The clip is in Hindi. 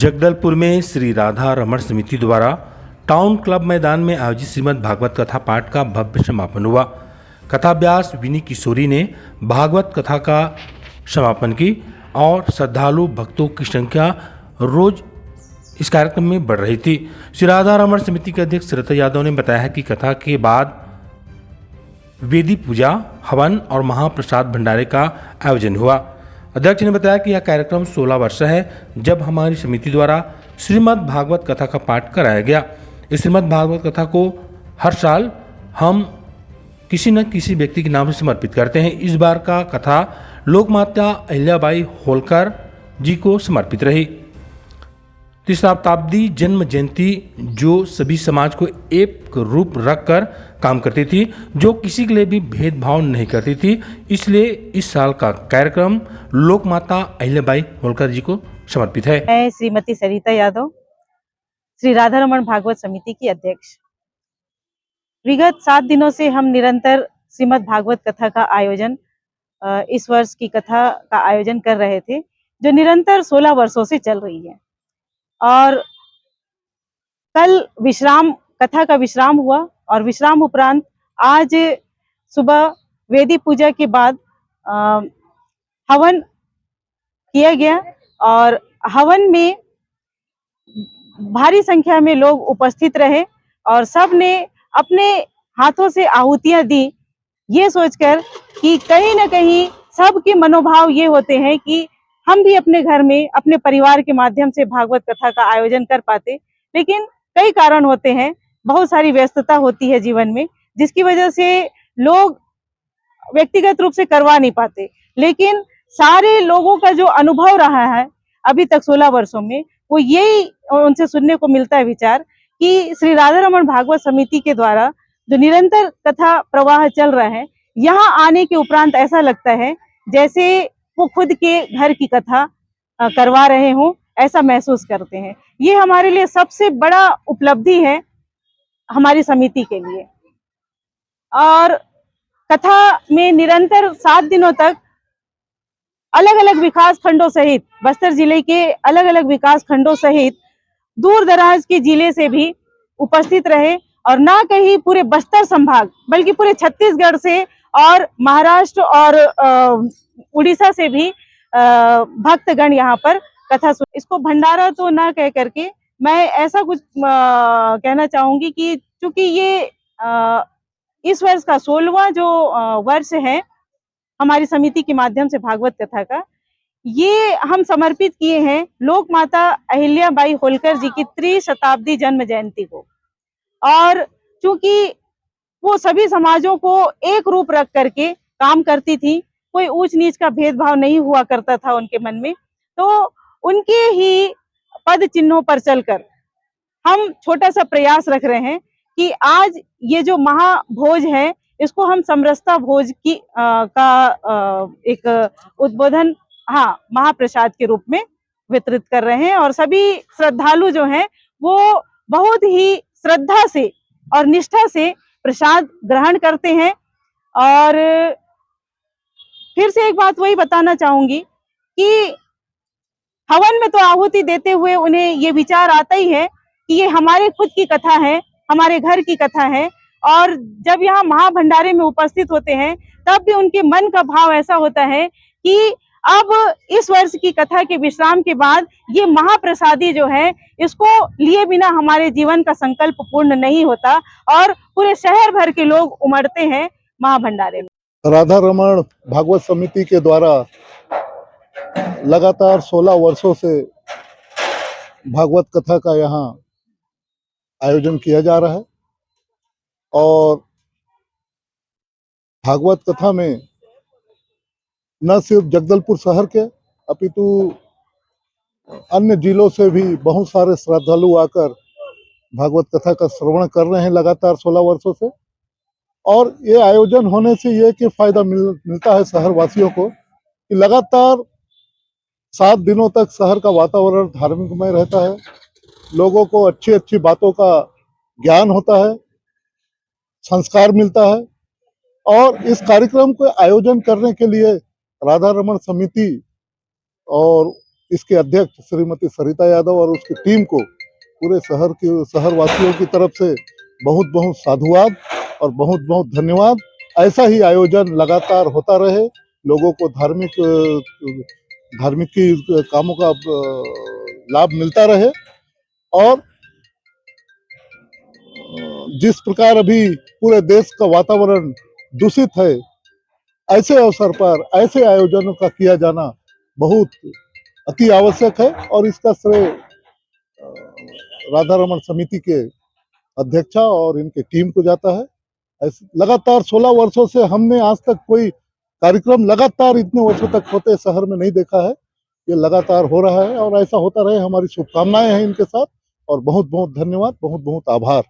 जगदलपुर में श्री राधा रमण समिति द्वारा टाउन क्लब मैदान में आयोजित श्रीमद् भागवत कथा पाठ का भव्य समापन हुआ। कथाव्यास विनी किशोरी ने भागवत कथा का समापन की और श्रद्धालु भक्तों की संख्या रोज इस कार्यक्रम में बढ़ रही थी। श्री राधा रमण समिति के अध्यक्ष श्रीता यादव ने बताया कि कथा के बाद वेदी पूजा, हवन और महाप्रसाद भंडारे का आयोजन हुआ। अध्यक्ष ने बताया कि यह कार्यक्रम 16 वर्ष है जब हमारी समिति द्वारा श्रीमद् भागवत कथा का पाठ कराया गया। इस श्रीमद् भागवत कथा को हर साल हम किसी न किसी व्यक्ति के नाम से समर्पित करते हैं। इस बार का कथा लोकमाता अहिल्याबाई होलकर जी को समर्पित रही। शताब्दी जन्म जयंती जो सभी समाज को एक रूप रखकर काम करती थी, जो किसी के लिए भी भेदभाव नहीं करती थी, इसलिए इस साल का कार्यक्रम लोकमाता अहिल्याबाई होलकर जी को समर्पित है। मैं श्रीमती सरिता यादव, श्री राधा रमण भागवत समिति की अध्यक्ष। विगत 7 दिनों से हम निरंतर श्रीमद् भागवत कथा का आयोजन, इस वर्ष की कथा का आयोजन कर रहे थे, जो निरंतर 16 वर्षों से चल रही है। और कल कथा का विश्राम हुआ और विश्राम उपरांत आज सुबह वेदी पूजा के बाद हवन किया गया और हवन में भारी संख्या में लोग उपस्थित रहे और सब ने अपने हाथों से आहुतियां दी, ये सोचकर कि कहीं ना कहीं सबके मनोभाव ये होते हैं कि हम भी अपने घर में अपने परिवार के माध्यम से भागवत कथा का आयोजन कर पाते, लेकिन कई कारण होते हैं, बहुत सारी व्यस्तता होती है जीवन में, जिसकी वजह से लोग व्यक्तिगत रूप से करवा नहीं पाते। लेकिन सारे लोगों का जो अनुभव रहा है अभी तक 16 वर्षों में, वो यही उनसे सुनने को मिलता है विचार कि श्री राधा रमण भागवत समिति के द्वारा जो निरंतर कथा प्रवाह चल रहा है, यहाँ आने के उपरांत ऐसा लगता है जैसे वो खुद के घर की कथा करवा रहे हों, ऐसा महसूस करते हैं। ये हमारे लिए सबसे बड़ा उपलब्धि है हमारी समिति के लिए। और कथा में निरंतर 7 दिनों तक अलग अलग विकास खंडों सहित, बस्तर जिले के अलग अलग विकास खंडों सहित दूर दराज के जिले से भी उपस्थित रहे और ना कहीं पूरे बस्तर संभाग बल्कि पूरे छत्तीसगढ़ से और महाराष्ट्र और उड़ीसा से भी भक्तगण यहाँ पर कथा सुन। इसको भंडारा तो ना कह करके मैं ऐसा कुछ कहना चाहूंगी कि चूंकि ये इस वर्ष का 16वां जो वर्ष है हमारी समिति के माध्यम से भागवत कथा का, ये हम समर्पित किए हैं लोकमाता अहिल्याबाई होलकर जी की 3 शताब्दी जन्म जयंती को। और चूंकि वो सभी समाजों को एक रूप रख करके काम करती थी, कोई ऊंच नीच का भेदभाव नहीं हुआ करता था उनके मन में, तो उनके ही पद चिन्हों पर चलकर हम छोटा सा प्रयास रख रहे हैं कि आज ये जो महाभोज है, इसको हम समरसता भोज की एक उद्बोधन महाप्रसाद के रूप में वितरित कर रहे हैं। और सभी श्रद्धालु जो हैं वो बहुत ही श्रद्धा से और निष्ठा से प्रसाद ग्रहण करते हैं। और फिर से एक बात वही बताना चाहूंगी कि हवन में तो आहुति देते हुए उन्हें ये विचार आता ही है कि ये हमारे खुद की कथा है, हमारे घर की कथा है। और जब यहाँ महाभंडारे में उपस्थित होते हैं तब भी उनके मन का भाव ऐसा होता है कि अब इस वर्ष की कथा के विश्राम के बाद ये महाप्रसादी जो है, इसको लिए बिना हमारे जीवन का संकल्प पूर्ण नहीं होता और पूरे शहर भर के लोग उमड़ते हैं महाभंडारे में। राधा रमण भागवत समिति के द्वारा लगातार 16 वर्षों से भागवत कथा का यहाँ आयोजन किया जा रहा है और भागवत कथा में न सिर्फ जगदलपुर शहर के अपितु अन्य जिलों से भी बहुत सारे श्रद्धालु आकर भागवत कथा का श्रवण कर रहे हैं लगातार 16 वर्षों से। और ये आयोजन होने से ये कि फायदा मिलता है शहर वासियों को कि लगातार 7 दिनों तक शहर का वातावरण धार्मिकमय रहता है, लोगों को अच्छी अच्छी बातों का ज्ञान होता है, संस्कार मिलता है। और इस कार्यक्रम को आयोजन करने के लिए राधा रमण समिति और इसके अध्यक्ष श्रीमती सरिता यादव और उसकी टीम को पूरे शहर वासियों की तरफ से बहुत बहुत साधुवाद और बहुत बहुत धन्यवाद। ऐसा ही आयोजन लगातार होता रहे, लोगों को धार्मिक की कामों का लाभ मिलता रहे। और जिस प्रकार अभी पूरे देश का वातावरण दूषित है, ऐसे अवसर पर ऐसे आयोजनों का किया जाना बहुत अति आवश्यक है और इसका श्रेय राधा रमन समिति के अध्यक्षा और इनके टीम को जाता है। ऐसे लगातार 16 वर्षों से हमने आज तक कोई कार्यक्रम लगातार इतने वर्षों तक होते शहर में नहीं देखा है। ये लगातार हो रहा है और ऐसा होता रहे, हमारी शुभकामनाएं हैं इनके साथ। और बहुत बहुत धन्यवाद, बहुत बहुत आभार।